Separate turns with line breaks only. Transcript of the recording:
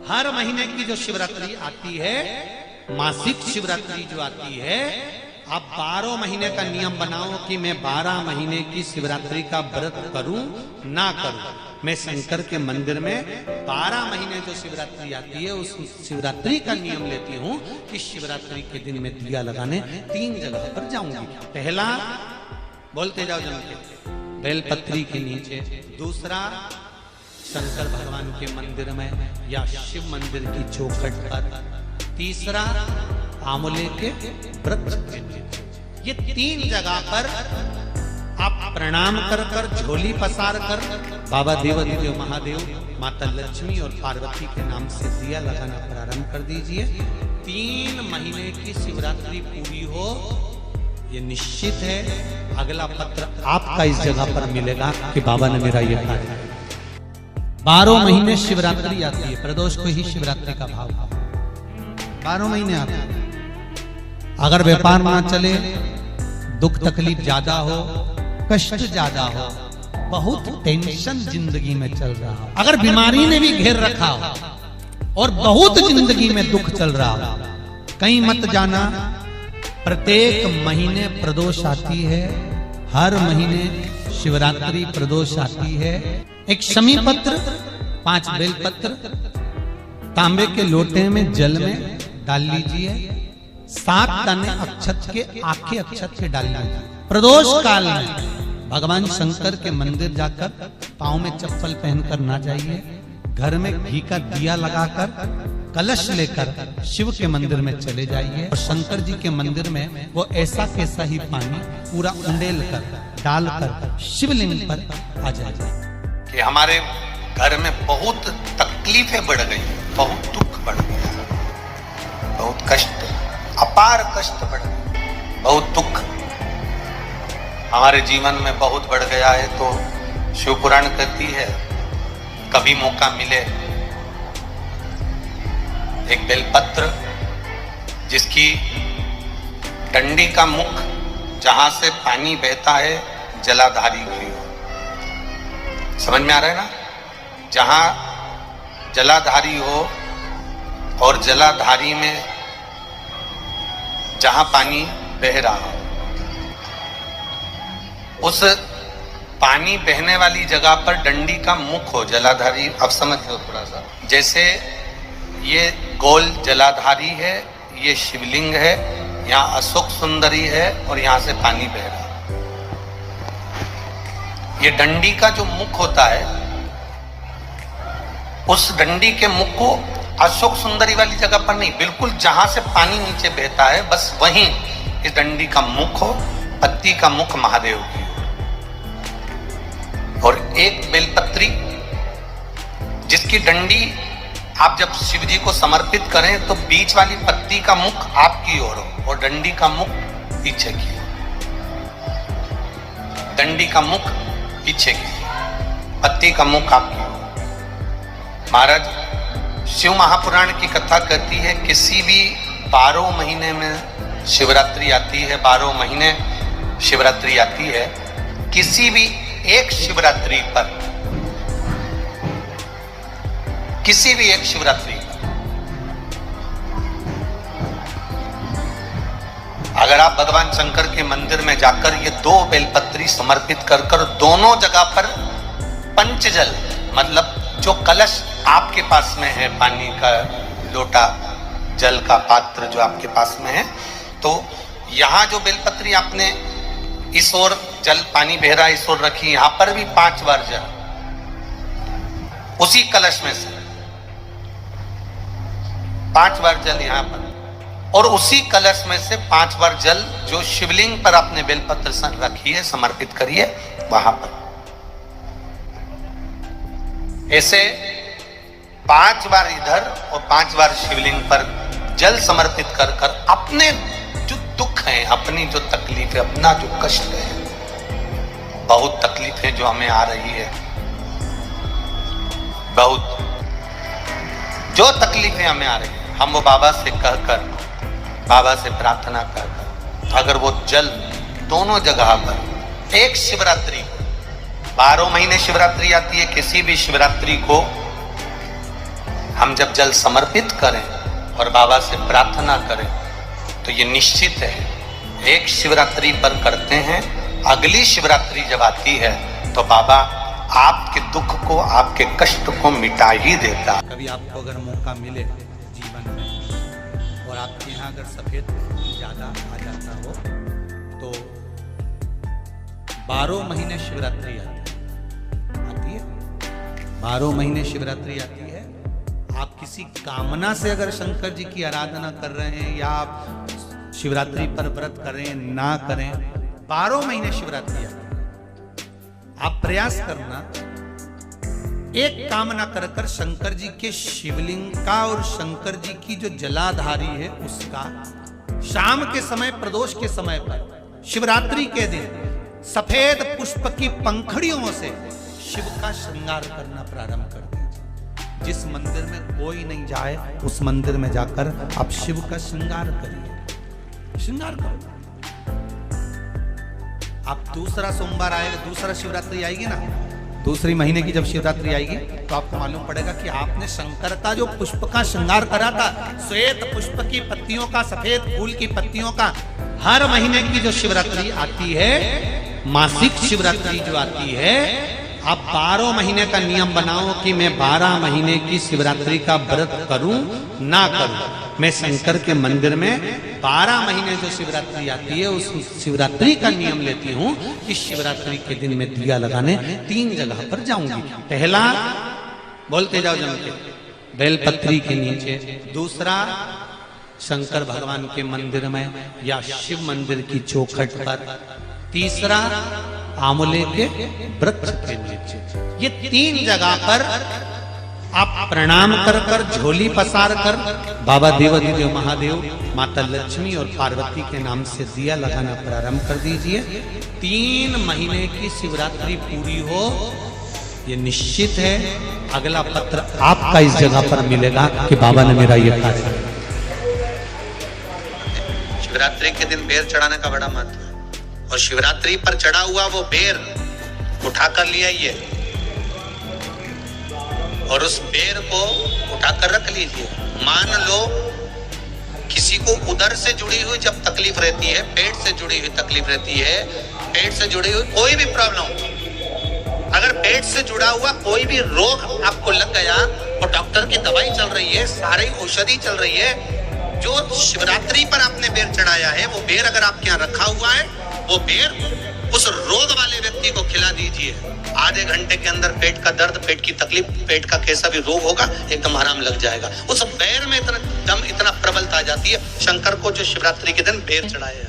हर महीने की जो शिवरात्रि आती है, मासिक शिवरात्रि जो आती है, आप 12 महीने का नियम बनाओ कि मैं 12 महीने की शिवरात्रि का व्रत करूं ना करूं। मैं शंकर के मंदिर में 12 महीने जो शिवरात्रि आती है उस शिवरात्रि का नियम लेती हूं कि शिवरात्रि के दिन मैं दिया लगाने 3 जगह पर जाऊंगी। पहला, बोलते जाओ जम के, बेलपत्री के नीचे। दूसरा, शंकर भगवान के मंदिर में या शिव मंदिर की चौखट पर। तीसरा, आंवले के वृक्ष के नीचे। ये 3 जगह पर आप प्रणाम कर कर, झोली पसार कर बाबा देवाधिदेव महादेव, माता लक्ष्मी और पार्वती के नाम से दिया लगाना प्रारंभ कर दीजिए। 3 महीने की शिवरात्रि पूरी हो, ये निश्चित है अगला पत्र आपका इस जगह पर मिलेगा कि बाबा ने मेरा ये कार्य। 12 महीने शिवरात्रि आती है, प्रदोष को ही शिवरात्रि का भाव। 12 महीने आते हैं। अगर व्यापार ना चले, दुख तकलीफ ज्यादा हो, कष्ट ज्यादा हो, बहुत टेंशन जिंदगी में चल रहा हो, अगर बीमारी ने भी घेर रखा हो और बहुत जिंदगी में दुख चल रहा हो, कहीं मत जाना। प्रत्येक महीने प्रदोष आती है, हर महीने शिवरात्रि प्रदोष आती है। एक शमी पत्र, 5 बेलपत्र तांबे के लोटे में जल में डाल लीजिए। 7 दाने अक्षत के, आखे अक्षत के डाल लीजिए। प्रदोष काल में भगवान शंकर के मंदिर जाकर पांव में चप्पल पहनकर ना जाइए। घर में घी का दिया लगाकर कलश लेकर शिव के मंदिर में चले जाइए और शंकर जी के मंदिर में वो ऐसा कैसा ही पानी पूरा उंडेल कर डालकर शिवलिंग पर आ जाइए।
कि हमारे घर में बहुत तकलीफें बढ़ गई, बहुत दुख बढ़ गया, बहुत कष्ट, अपार कष्ट बढ़ गया, बहुत दुख हमारे जीवन में बहुत बढ़ गया है। तो शिव पुराण कहती है, कभी मौका मिले एक बेलपत्र जिसकी डंडी का मुख जहां से पानी बहता है जलाधारी की हो। समझ में आ रहा है ना? जहां जलाधारी हो और जलाधारी में जहां पानी बह रहा हो, उस पानी बहने वाली जगह पर डंडी का मुख हो, जलाधारी। अब समझ लो थोड़ा सा, जैसे ये गोल जलाधारी है, ये शिवलिंग है, यहाँ अशोक सुंदरी है और यहाँ से पानी बह रहा है। ये डंडी का जो मुख होता है, उस डंडी के मुख को अशोक सुंदरी वाली जगह पर नहीं, बिल्कुल जहां से पानी नीचे बहता है बस वहीं इस डंडी का मुख हो। पत्ती का मुख महादेव की और एक बेलपत्री जिसकी डंडी आप जब शिव जी को समर्पित करें तो बीच वाली पत्ती का मुख आपकी ओर हो और डंडी का मुख पीछे की। डंडी का मुख पीछे की, पत्ती का मुख आपकी ओर। महाराज, शिव महापुराण की कथा कहती है, किसी भी 12 महीने में शिवरात्रि आती है, 12 महीने शिवरात्रि आती है, किसी भी एक शिवरात्रि पर, किसी भी एक शिवरात्रि पर अगर आप भगवान शंकर के मंदिर में जाकर ये 2 बेलपत्री समर्पित कर कर दोनों जगह पर पंचजल, मतलब जो कलश आपके पास में है, पानी का लोटा, जल का पात्र जो आपके पास में है, तो यहां जो बेलपत्री आपने इस ओर जल पानी बह रहा है, इस ओर रखी, यहां पर भी 5 बार जल उसी कलश में से 5 बार जल यहां पर, और उसी कलश में से 5 बार जल जो शिवलिंग पर आपने बेलपत्र रखी है समर्पित करिए वहां पर। ऐसे 5 बार इधर और 5 बार शिवलिंग पर जल समर्पित कर कर अपने जो दुख है, अपनी जो तकलीफ है, अपना जो कष्ट है, बहुत तकलीफें जो हमें आ रही है, बहुत जो तकलीफें हमें आ रही है, हम वो बाबा से कहकर, बाबा से प्रार्थना कर, अगर वो जल दोनों जगह पर एक शिवरात्रि, 12 महीने शिवरात्रि आती है, किसी भी शिवरात्रि को हम जब जल समर्पित करें और बाबा से प्रार्थना करें तो ये निश्चित है, एक शिवरात्रि पर करते हैं, अगली शिवरात्रि जब आती है तो बाबा आपके दुख को, आपके कष्ट को मिटा ही देता।
कभी आपको अगर मौका मिले जीवन में और आपके यहाँ अगर सफेद फूल ज्यादा आ जाता हो तो 12 महीने शिवरात्रि आती है, 12 महीने शिवरात्रि आती है। आप किसी कामना से अगर शंकर जी की आराधना कर रहे हैं या आप शिवरात्रि पर व्रत करें ना करें, 12 महीने शिवरात्रि आती है। आप प्रयास करना, एक कामना कर कर शंकर जी के शिवलिंग का और शंकर जी की जो जलाधारी है उसका शाम के समय, प्रदोष के समय पर, शिवरात्रि के दिन सफेद पुष्प की पंखड़ियों से शिव का श्रृंगार करना प्रारंभ कर दीजिए। जिस मंदिर में कोई नहीं जाए उस मंदिर में जाकर आप शिव का श्रृंगार करिए, श्रृंगार करो। आप दूसरा सोमवार आएगा, दूसरा शिवरात्रि आएगी ना, दूसरी महीने की जब शिवरात्रि आएगी तो आपको मालूम पड़ेगा कि आपने शंकर का जो पुष्प का श्रृंगार करा था, श्वेत पुष्प की पत्तियों का, सफेद फूल की पत्तियों का, हर महीने की जो शिवरात्रि आती है, मासिक शिवरात्रि जो आती है, आप 12 महीने का नियम बनाओ कि मैं 12 महीने की शिवरात्रि का व्रत करूं ना करूं। मैं शंकर के मंदिर में 12 महीने जो शिवरात्रि आती है उस शिवरात्रि का नियम लेती हूं कि शिवरात्रि के दिन मैं दिया लगाने 3 जगह पर जाऊंगी। पहला, बोलते जाओ जम के, बेलपत्री के नीचे। दूसरा, शंकर भगवान के मंदिर में या शिव मंदिर की चौखट पर। तीसरा, आंवले के वृक्ष के नीचे। ये 3 जगह पर आप प्रणाम कर कर, झोली पसार कर बाबा देवाधिदेव महादेव, माता लक्ष्मी और पार्वती के नाम से दिया लगाना प्रारंभ कर दीजिए। 3 महीने की शिवरात्रि पूरी हो, ये निश्चित है अगला पत्र आपका इस जगह पर मिलेगा कि बाबा ने मेरा ये कार्य।
शिवरात्रि के दिन बेर चढ़ाने का बड़ा महत्व है और शिवरात्रि पर चढ़ा हुआ वो बेर उठाकर ले आइए और उस बेर को उठाकर रख लीजिए। मान लो किसी को उदर से जुड़ी हुई जब तकलीफ रहती है, पेट से जुड़ी हुई तकलीफ रहती है, पेट से जुड़ी हुई कोई भी प्रॉब्लम, अगर पेट से जुड़ा हुआ कोई भी रोग आपको लग गया और डॉक्टर की दवाई चल रही है, सारी औषधि चल रही है, जो शिवरात्रि पर आपने बेर चढ़ाया है वो बेर अगर आपके यहाँ रखा हुआ है, वो बेर उस रोग वाले व्यक्ति को खिला दीजिए। आधे घंटे के अंदर पेट का दर्द, पेट की तकलीफ, पेट का कैसा भी रोग होगा एकदम आराम लग जाएगा। उस बेर में इतना दम, इतना प्रबलता आ जाती है। शंकर को जो शिवरात्रि के दिन बेर चढ़ाया